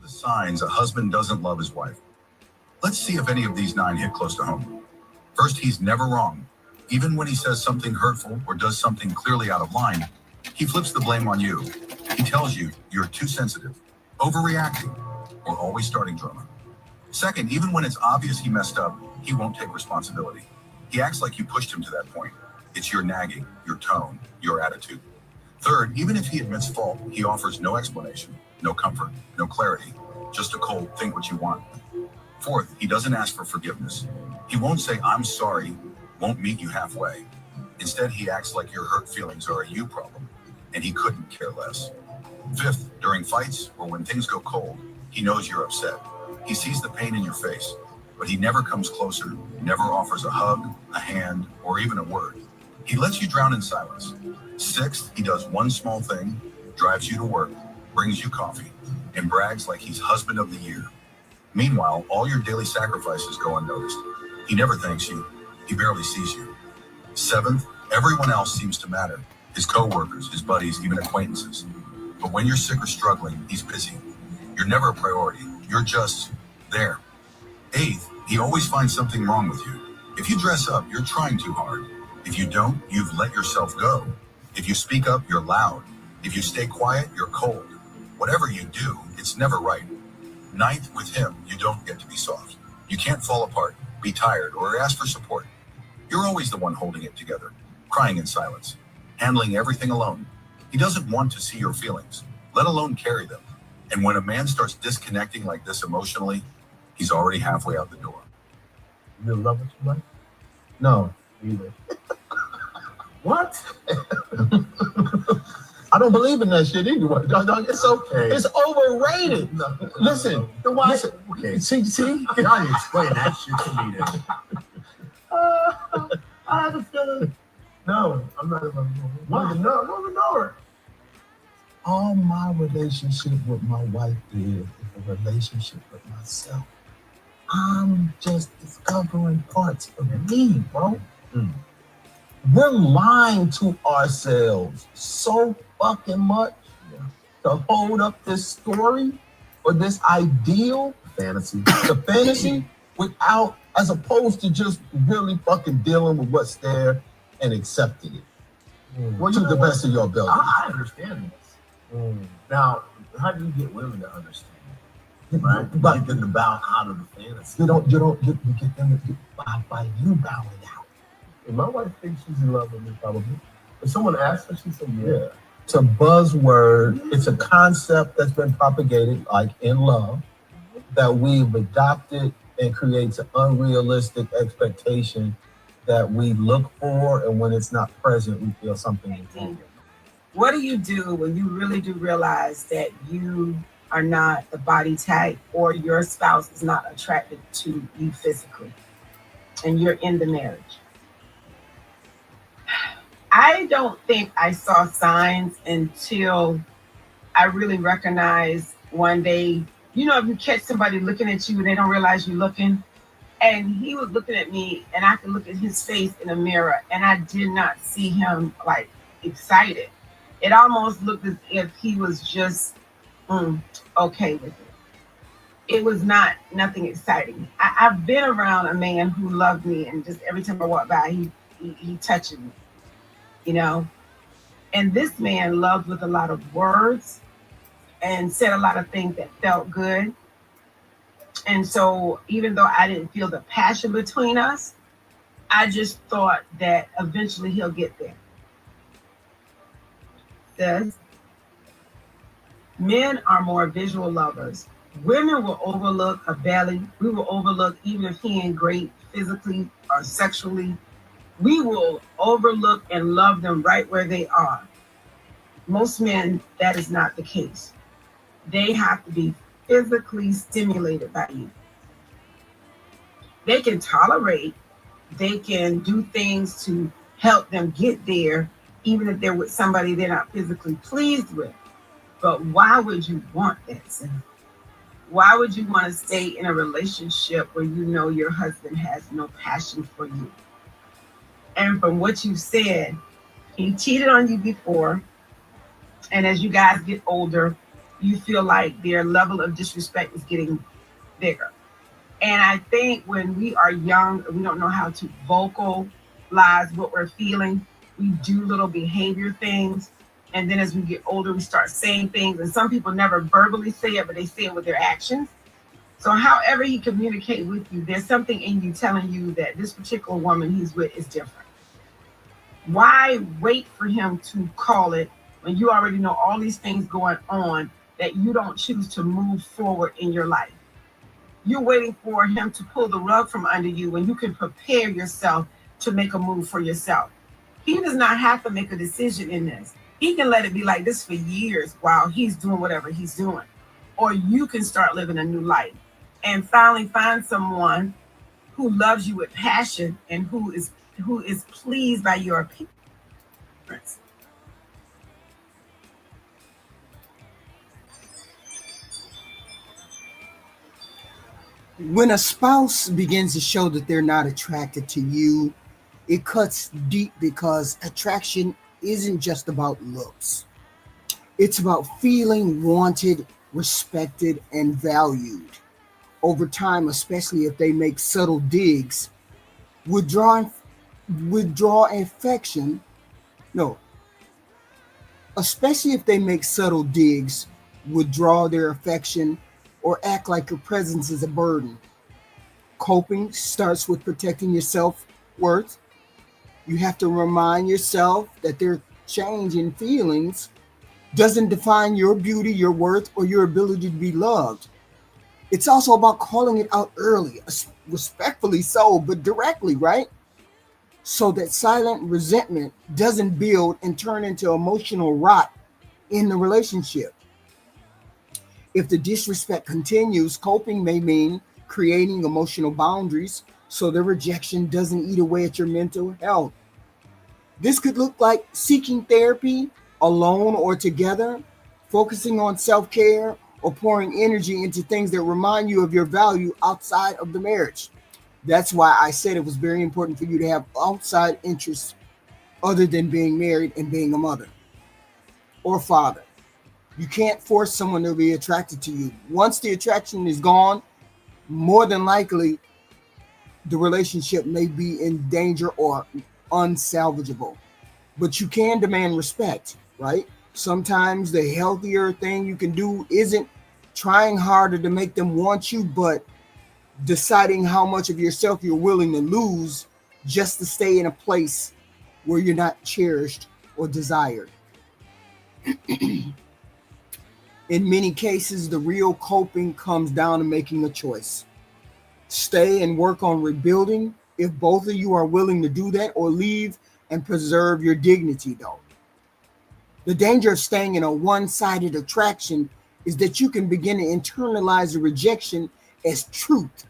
The signs a husband doesn't love his wife. Let's see if any of these 9 hit close to home. First, he's never wrong. Even when he says something hurtful or does something clearly out of line, he flips the blame on you. He tells you you're too sensitive, overreacting, or always starting drama. Second, even when it's obvious he messed up, he won't take responsibility. He acts like you pushed him to that point. It's your nagging, your tone, your attitude. Third, even if he admits fault, he offers no explanation, no comfort, no clarity, just a cold think what you want. Fourth, he doesn't ask for forgiveness. He won't say, I'm sorry, won't meet you halfway. Instead, he acts like your hurt feelings are a you problem, and he couldn't care less. Fifth, during fights or when things go cold, he knows you're upset. He sees the pain in your face, but he never comes closer, never offers a hug, a hand, or even a word. He lets you drown in silence. Sixth, he does one small thing, drives you to work, brings you coffee, and brags like he's husband of the year. Meanwhile, all your daily sacrifices go unnoticed. He never thanks you. He barely sees you. Seventh, everyone else seems to matter. His co-workers, his buddies, even acquaintances. But when you're sick or struggling, he's busy. You're never a priority. You're just there. Eighth, he always finds something wrong with you. If you dress up, you're trying too hard. If you don't, you've let yourself go. If you speak up, you're loud. If you stay quiet, you're cold. Whatever you do, it's never right. Ninth, with him, you don't get to be soft. You can't fall apart, be tired, or ask for support. You're always the one holding it together, crying in silence, handling everything alone. He doesn't want to see your feelings, let alone carry them. And when a man starts disconnecting like this emotionally, he's already halfway out the door. You in love with your wife? No, either. What? I don't believe in that shit either. It's okay. It's overrated. No. Listen, the wife. Okay. See. Y'all need to explain that shit to me then. I have a feeling. No, I'm not in love with her. Why? No, I don't know her. All my relationship with my wife is a relationship with myself. I'm just discovering parts of me, bro. Mm. We're lying to ourselves so fucking much to hold up this story or this ideal Fantasy. the fantasy without, as opposed to just really fucking dealing with what's there and accepting it Well, to the best of your ability. I understand this. Now, how do you get women to understand it? Right? But Get them to bow out of the fantasy. you get them to by you bowing out. And my wife thinks she's in love with me, probably. If someone asks her, she said, yeah. It's a buzzword. It's a concept that's been propagated, like in love, that we've adopted and creates an unrealistic expectation that we look for, and when it's not present, we feel something is wrong. What do you do when you really do realize that you are not the body type or your spouse is not attracted to you physically and you're in the marriage? I don't think I saw signs until I really recognized one day, you know, if you catch somebody looking at you and they don't realize you're looking, and he was looking at me and I could look at his face in a mirror and I did not see him like excited. It almost looked as if he was just okay with it. It was nothing exciting. I've been around a man who loved me, and just every time I walk by, he touching me, you know. And this man loved with a lot of words and said a lot of things that felt good. And so even though I didn't feel the passion between us, I just thought that eventually he'll get there. Says, men are more visual lovers. Women will overlook a belly. We will overlook even if he ain't great physically or sexually. We will overlook and love them right where they are. Most men, that is not the case. They have to be physically stimulated by you. They can tolerate, they can do things to help them get there, even if they're with somebody they're not physically pleased with. But why would you want that, Sam? Why would you want to stay in a relationship where you know your husband has no passion for you? And from what you said, he cheated on you before. And as you guys get older, you feel like their level of disrespect is getting bigger. And I think when we are young, we don't know how to vocalize what we're feeling. We do little behavior things. And then as we get older, we start saying things. And some people never verbally say it, but they say it with their actions. So, however he communicates with you, there's something in you telling you that this particular woman he's with is different. Why wait for him to call it when you already know all these things going on that you don't choose to move forward in your life? You're waiting for him to pull the rug from under you when you can prepare yourself to make a move for yourself. He does not have to make a decision in this. He can let it be like this for years while he's doing whatever he's doing. Or you can start living a new life and finally find someone who loves you with passion and who is pleased by your appearance. When a spouse begins to show that they're not attracted to you, it cuts deep because attraction isn't just about looks. It's about feeling wanted, respected, and valued. Over time, especially if they make subtle digs, withdraw withdraw affection. No, especially if they make subtle digs, withdraw their affection, or act like your presence is a burden. Coping starts with protecting your self worth. You have to remind yourself that their change in feelings doesn't define your beauty, your worth, or your ability to be loved. It's also about calling it out early, respectfully so, but directly, right? So that silent resentment doesn't build and turn into emotional rot in the relationship. If the disrespect continues, coping may mean creating emotional boundaries so the rejection doesn't eat away at your mental health. This could look like seeking therapy alone or together, focusing on self care, or pouring energy into things that remind you of your value outside of the marriage. That's why I said it was very important for you to have outside interests other than being married and being a mother or father. You can't force someone to be attracted to you. Once the attraction is gone, more than likely the relationship may be in danger or unsalvageable. But you can demand respect, right? Sometimes the healthier thing you can do isn't trying harder to make them want you, but deciding how much of yourself you're willing to lose just to stay in a place where you're not cherished or desired. In many cases, the real coping comes down to making a choice. Stay and work on rebuilding if both of you are willing to do that, or leave and preserve your dignity, though. The danger of staying in a one sided attraction is that you can begin to internalize the rejection as truth,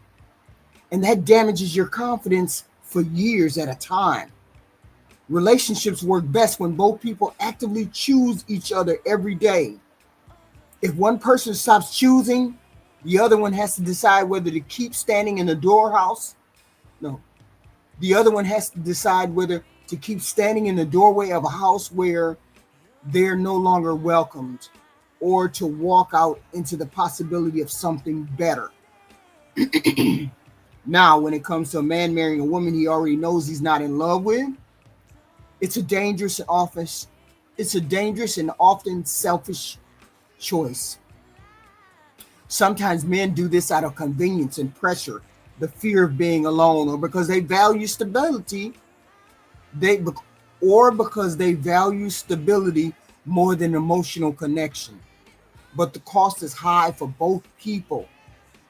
and that damages your confidence for years at a time. Relationships work best when both people actively choose each other every day. If one person stops choosing, the other one has to decide whether to keep standing in the doorhouse. No, the other one has to decide whether to keep standing in the doorway of a house where they're no longer welcomed, or to walk out into the possibility of something better. Now, when it comes to a man marrying a woman he already knows he's not in love with, it's a dangerous and often selfish choice. Sometimes men do this out of convenience and pressure, the fear of being alone, or because they value stability. They or because they value stability more than emotional connection. But the cost is high for both people.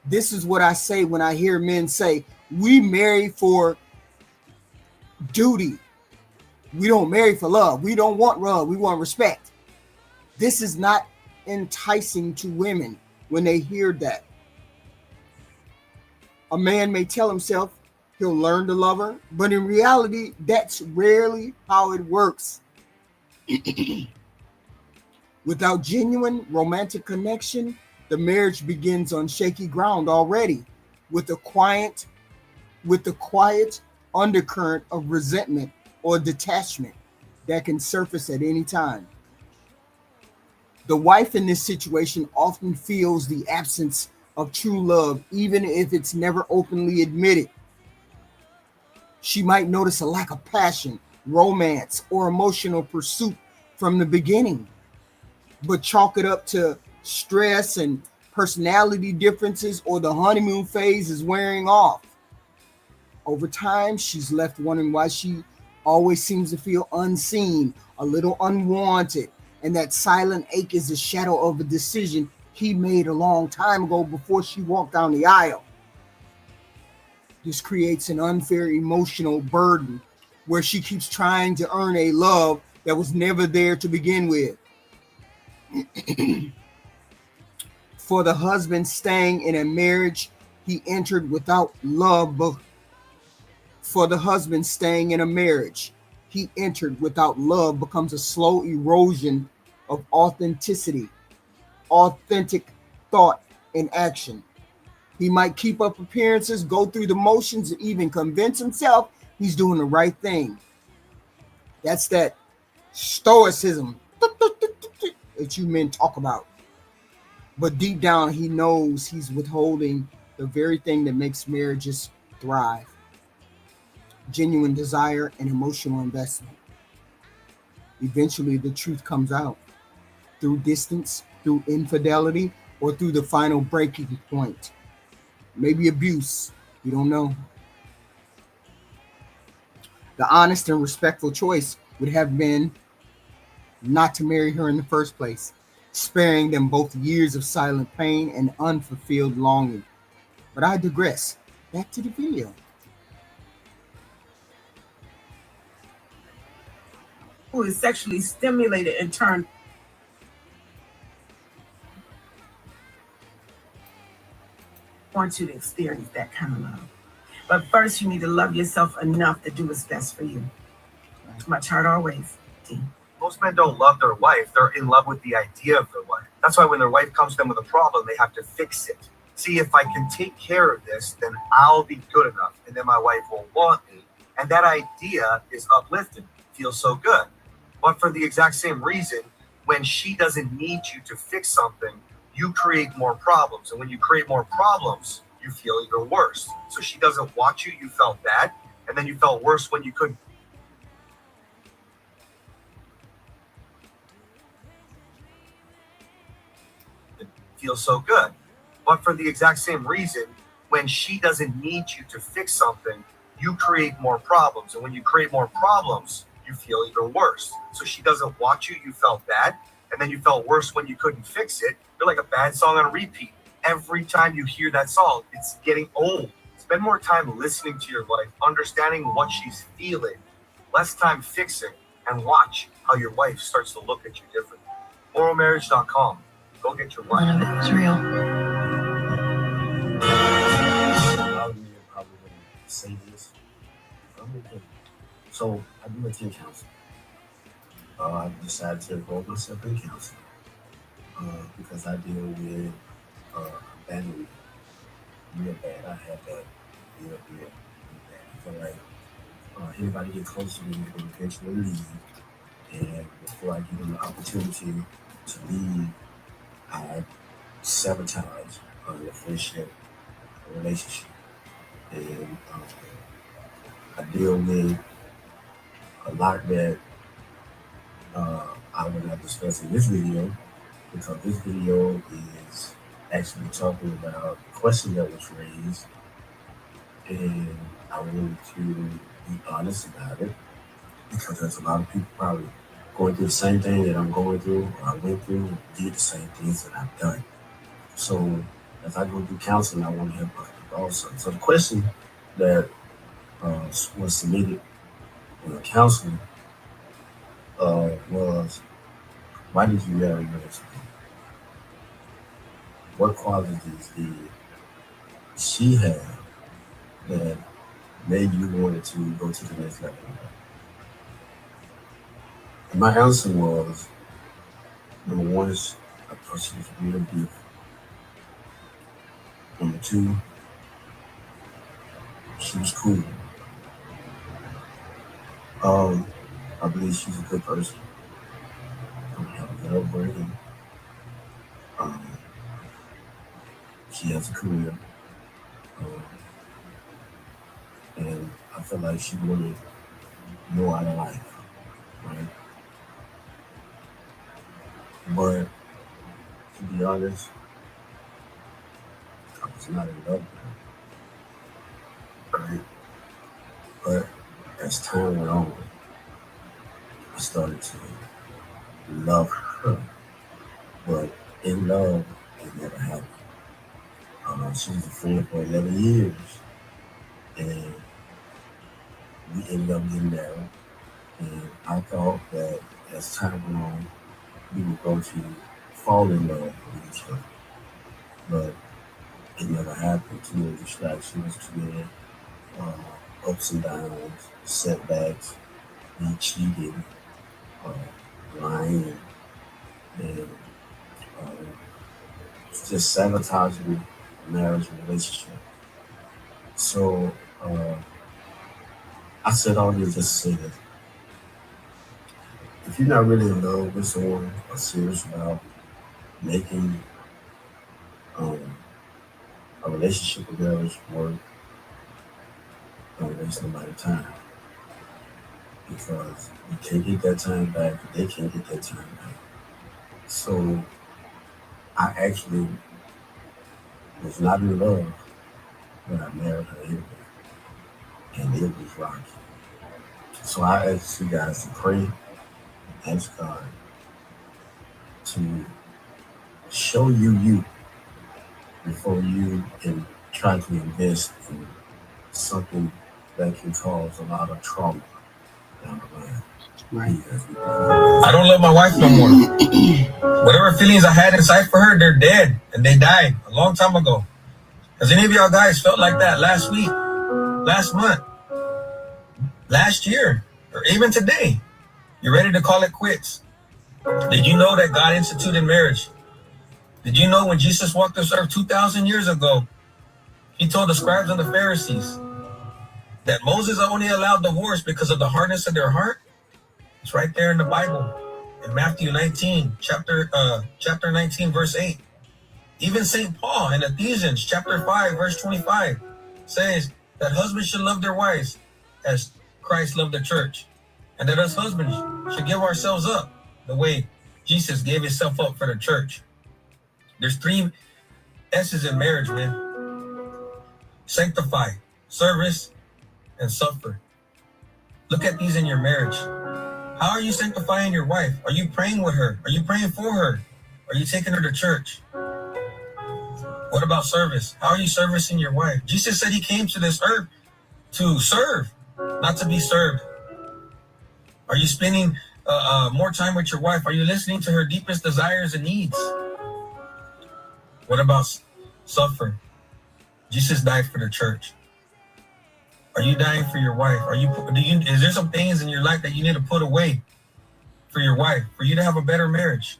This is what I say when I hear men say, "We marry for duty. We don't marry for love. We don't want love. We want respect." This is not enticing to women when they hear that. A man may tell himself he'll learn to love her, but in reality, that's rarely how it works. Without genuine romantic connection, the marriage begins on shaky ground already, with the quiet undercurrent of resentment or detachment that can surface at any time. The wife in this situation often feels the absence of true love, even if it's never openly admitted. She might notice a lack of passion, romance, or emotional pursuit from the beginning, but chalk it up to stress and personality differences, or the honeymoon phase is wearing off. Over time, she's left wondering why she always seems to feel unseen, a little unwanted, and that silent ache is the shadow of a decision he made a long time ago before she walked down the aisle. This creates an unfair emotional burden where she keeps trying to earn a love that was never there to begin with. For the husband staying in a marriage he entered without love, for the husband staying in a marriage he entered without love becomes a slow erosion of authenticity, authentic thought and action. He might keep up appearances, go through the motions, and even convince himself he's doing the right thing. That's that stoicism that you men talk about. But deep down, he knows he's withholding the very thing that makes marriages thrive: genuine desire and emotional investment. Eventually, the truth comes out through distance, through infidelity, or through the final breaking point. Maybe abuse. You don't know. The honest and respectful choice would have been not to marry her in the first place, sparing them both years of silent pain and unfulfilled longing. But I digress. Back to the video. Who is sexually stimulated and turned want you to experience that kind of love. But first, you need to love yourself enough to do what's best for you. Much harder always. D. Most men don't love their wife. They're in love with the idea of their wife. That's why when their wife comes to them with a problem, they have to fix it. See, if I can take care of this, then I'll be good enough, and then my wife will want me. And that idea is uplifting. Feels so good. But for the exact same reason, when she doesn't need you to fix something, you create more problems. And when you create more problems, you feel even worse. So she doesn't want you, you felt bad, and then you felt worse when you couldn't. It feels so good. But for the exact same reason, when she doesn't need you to fix something, you create more problems. And when you create more problems, you feel even worse. So she doesn't want you, you felt bad, and then you felt worse when you couldn't fix it. You're like a bad song on repeat. Every time you hear that song, it's getting old. Spend more time listening to your wife, understanding what she's feeling, less time fixing, and watch how your wife starts to look at you differently. Moralmarriage.com. Go get your wife. None of it was real. A lot of men probably wouldn't say this. So I do attend counseling. I decided to enroll myself in counseling because I deal with abandonment real bad. I had that real bad. I feel like anybody get close to me will eventually leave. And before I give them the opportunity to leave, I sabotage the friendship, the relationship. And I deal with a lot that I will not discuss in this video, because this video is actually talking about the question that was raised, and I wanted to be honest about it, because there's a lot of people probably going through the same thing that I'm going through, or I went through, and did the same things that I've done. So as I go through counseling, I want to help other people also. So the question that was submitted in the counseling was, why did you marry your ex-wife? What qualities did she have that made you want to go to the next level? And my answer was, number one is, I thought she was real beautiful. Number two, she was cool. I believe she's a good person. I don't have a good upbringing. She has a career. And I feel like she wanted more out of life, right? But to be honest, I was not in love with her, right? But as time went on, I started to love her. But in love, it never happened. She was a friend for 11 years, and we ended up getting married. And I thought that as time went on, we were going to fall in love with each other. But it never happened. Too many distractions, too many ups and downs, setbacks, me cheating, lying, and just sabotaging marriage and relationship. So I said all this just to say that if you're not really in love with someone or serious about making a relationship or marriage work, don't waste nobody's time. Because you can't get that time back, they can't get that time back. So I actually was not in love when I married her anyway. And it was rocky. So I ask you guys to pray and ask God to show you before you can try to invest in something that can cause a lot of trauma down the line. Right. I don't love my wife no more. Whatever feelings I had inside for her, they're dead. And they died a long time ago. Has any of y'all guys felt like that last week, last month, last year, or even today? You're ready to call it quits. Did you know that God instituted marriage? Did you know when Jesus walked this earth 2,000 years ago, he told the scribes and the Pharisees that Moses only allowed divorce because of the hardness of their heart? It's right there in the Bible, in Matthew 19, chapter 19, verse 8. Even St. Paul in Ephesians chapter 5, verse 25 says that husbands should love their wives as Christ loved the church, and that us husbands should give ourselves up the way Jesus gave himself up for the church. There's 3 S's in marriage, man. Sanctify, service, and suffer. Look at these in your marriage. How are you sanctifying your wife? Are you praying with her? Are you praying for her? Are you taking her to church? What about service? How are you servicing your wife? Jesus said he came to this earth to serve, not to be served. Are you spending more time with your wife? Are you listening to her deepest desires and needs? What about suffer? Jesus died for the church. Are you dying for your wife? Is there some things in your life that you need to put away for your wife, for you to have a better marriage?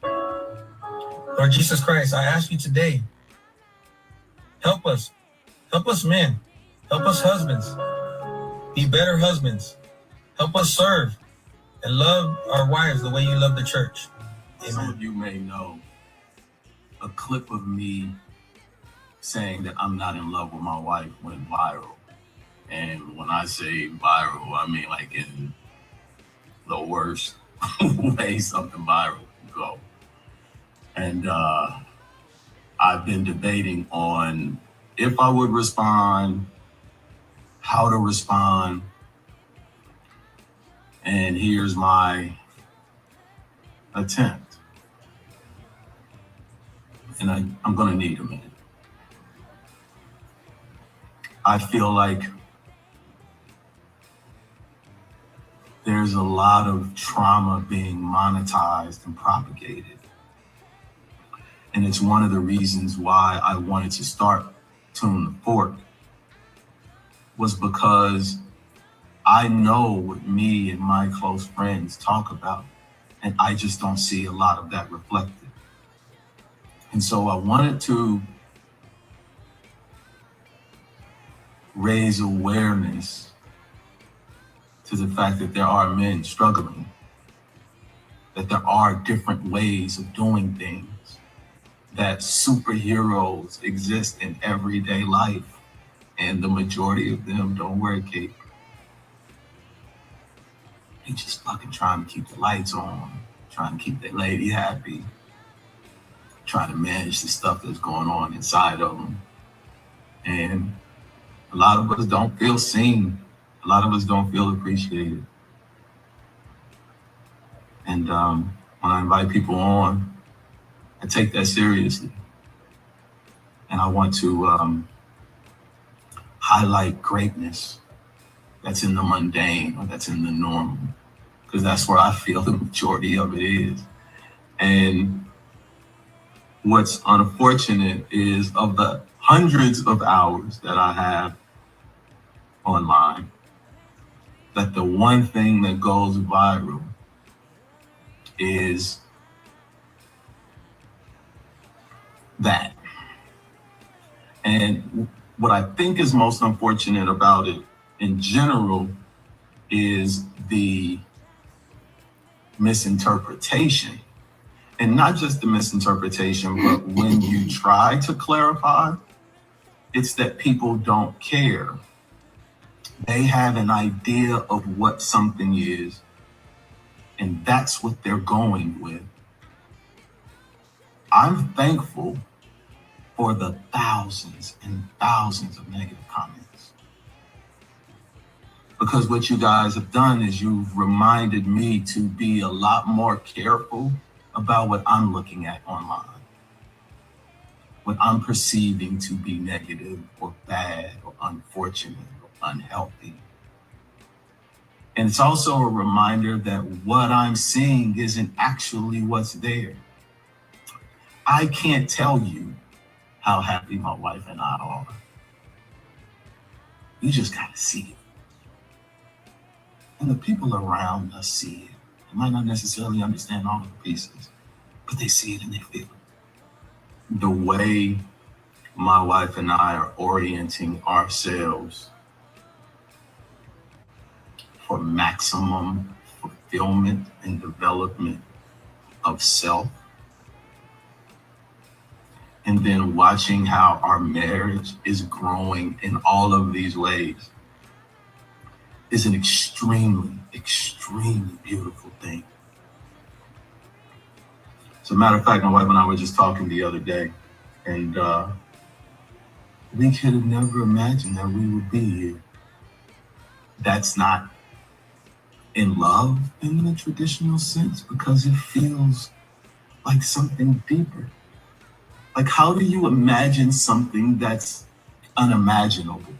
Lord Jesus Christ, I ask you today, help us men, help us husbands, be better husbands. Help us serve and love our wives the way you love the church. Amen. Some of you may know a clip of me saying that I'm not in love with my wife went viral. And when I say viral, I mean like in the worst way something viral can go. And I've been debating on if I would respond, how to respond. And here's my attempt. And I'm going to need a minute. I feel like there's a lot of trauma being monetized and propagated. And it's one of the reasons why I wanted to start Tune the Fork, was because I know what me and my close friends talk about, and I just don't see a lot of that reflected. And so I wanted to raise awareness to the fact that there are men struggling, that there are different ways of doing things, that superheroes exist in everyday life, and the majority of them don't wear a cape. They just fucking trying to keep the lights on, trying to keep their lady happy, trying to manage the stuff that's going on inside of them. And a lot of us don't feel seen. A lot of us don't feel appreciated. And when I invite people on, I take that seriously. And I want to highlight greatness that's in the mundane or that's in the normal, because that's where I feel the majority of it is. And what's unfortunate is, of the hundreds of hours that I have online, that the one thing that goes viral is that. And what I think is most unfortunate about it in general is the misinterpretation. And not just the misinterpretation, but when you try to clarify, it's that people don't care. They have an idea of what something is, and that's what they're going with. I'm thankful for the thousands and thousands of negative comments, because what you guys have done is you've reminded me to be a lot more careful about what I'm looking at online, what I'm perceiving to be negative or bad or unfortunate or unhealthy. And it's also a reminder that what I'm seeing isn't actually what's there. I can't tell you how happy my wife and I are. You just gotta see it. And the people around us see it. They might not necessarily understand all of the pieces, but they see it and they feel it. The way my wife and I are orienting ourselves for maximum fulfillment and development of self, and then watching how our marriage is growing in all of these ways, is an extremely, extremely beautiful thing. As a matter of fact, my wife and I were just talking the other day, and we could have never imagined that we would be here. That's not in love in the traditional sense, because it feels like something deeper. Like, how do you imagine something that's unimaginable?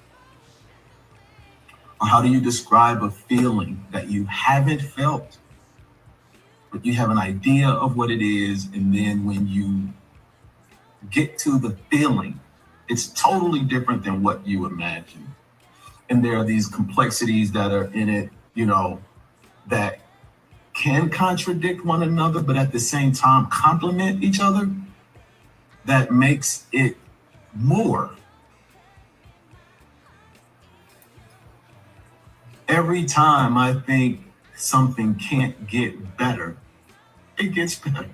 Or how do you describe a feeling that you haven't felt, but you have an idea of what it is, and then when you get to the feeling, it's totally different than what you imagine. And there are these complexities that are in it, that can contradict one another, but at the same time complement each other. That makes it more. Every time I think something can't get better, it gets better.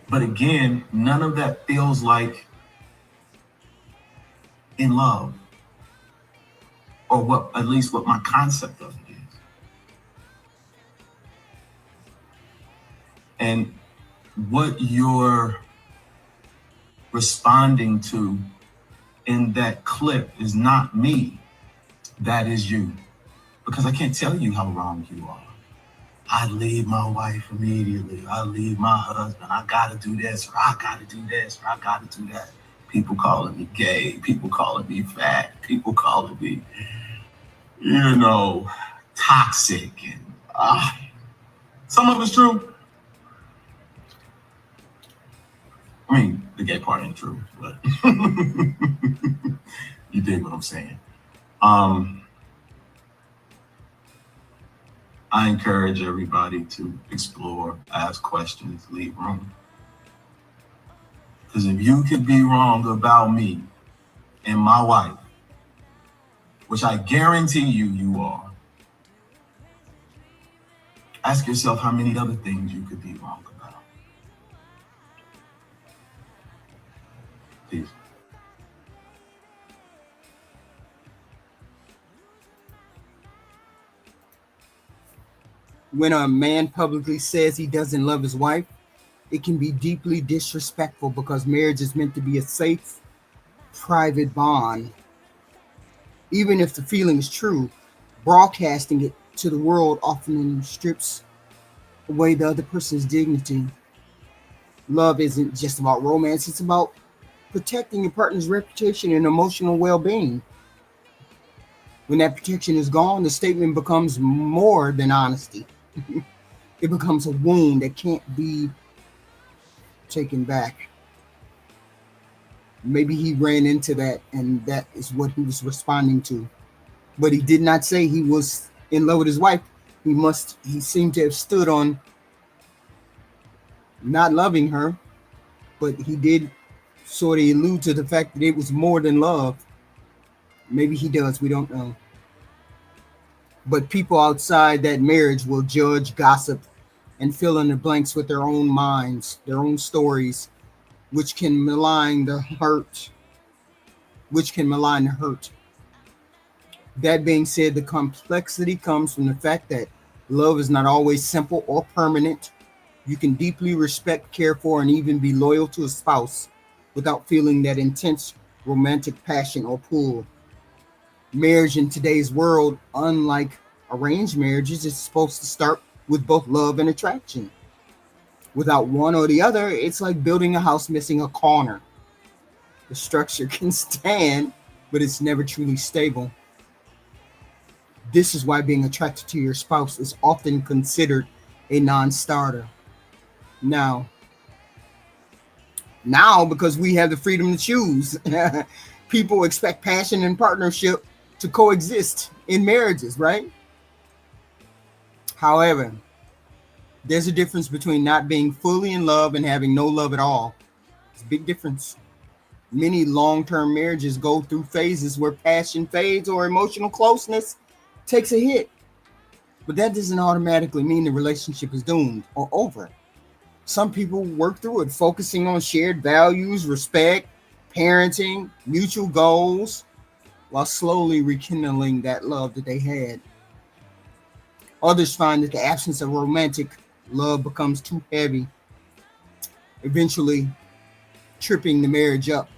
But again, none of that feels like in love, or at least what my concept of it is. And what you're responding to in that clip is not me, that is you. Because I can't tell you how wrong you are. I leave my wife immediately. I leave my husband. I gotta do this, or I gotta do this, or I gotta do that. People calling me gay. People calling me fat. People calling me, toxic. And some of it's true. I mean, the gay part ain't true, but you dig what I'm saying. I encourage everybody to explore, ask questions, leave room. Because if you could be wrong about me and my wife, which I guarantee you are, ask yourself how many other things you could be wrong about. Peace. When a man publicly says he doesn't love his wife, it can be deeply disrespectful because marriage is meant to be a safe, private bond. Even if the feeling is true, broadcasting it to the world often strips away the other person's dignity. Love isn't just about romance, it's about protecting your partner's reputation and emotional well being. When that protection is gone, the statement becomes more than honesty. It becomes a wound that can't be taken back. Maybe he ran into that and that is what he was responding to. But he did not say he was in love with his wife. He seemed to have stood on not loving her, but he did sort of allude to the fact that it was more than love. Maybe he does, we don't know. But people outside that marriage will judge, gossip, and fill in the blanks with their own minds, their own stories, which can malign the hurt, That being said, the complexity comes from the fact that love is not always simple or permanent. You can deeply respect, care for, and even be loyal to a spouse without feeling that intense romantic passion or pull. Marriage in today's world, unlike arranged marriages, is supposed to start with both love and attraction. Without one or the other, it's like building a house missing a corner. The structure can stand, but it's never truly stable. This is why being attracted to your spouse is often considered a non-starter. Now, because we have the freedom to choose, people expect passion and partnership to coexist in marriages, right? However, there's a difference between not being fully in love and having no love at all. It's a big difference. Many long-term marriages go through phases where passion fades or emotional closeness takes a hit. But that doesn't automatically mean the relationship is doomed or over. Some people work through it, focusing on shared values, respect, parenting, mutual goals, while slowly rekindling that love that they had. Others find that the absence of romantic love becomes too heavy, eventually tripping the marriage up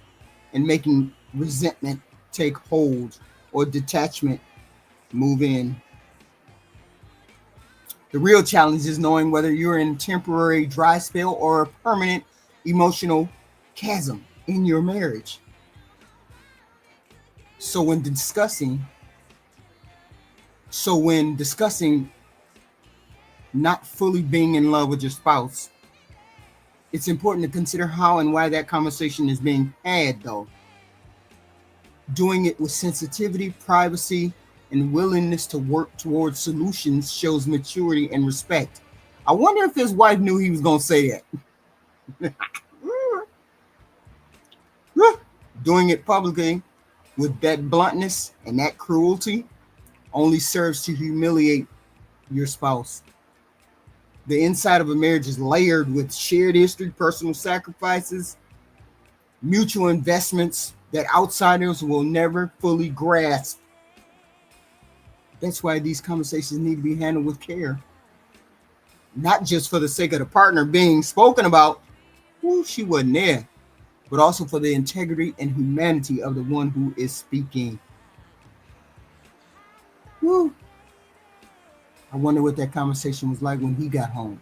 and making resentment take hold or detachment move in. The real challenge is knowing whether you're in a temporary dry spell or a permanent emotional chasm in your marriage. So when discussing not fully being in love with your spouse, it's important to consider how and why that conversation is being had, though. Doing it with sensitivity, privacy, and willingness to work towards solutions shows maturity and respect. I wonder if his wife knew he was going to say that. Doing it publicly with that bluntness and that cruelty only serves to humiliate your spouse. The inside of a marriage is layered with shared history, personal sacrifices, mutual investments that outsiders will never fully grasp. That's why these conversations need to be handled with care. Not just for the sake of the partner being spoken about, she wasn't there, but also for the integrity and humanity of the one who is speaking. Woo. I wonder what that conversation was like when he got home.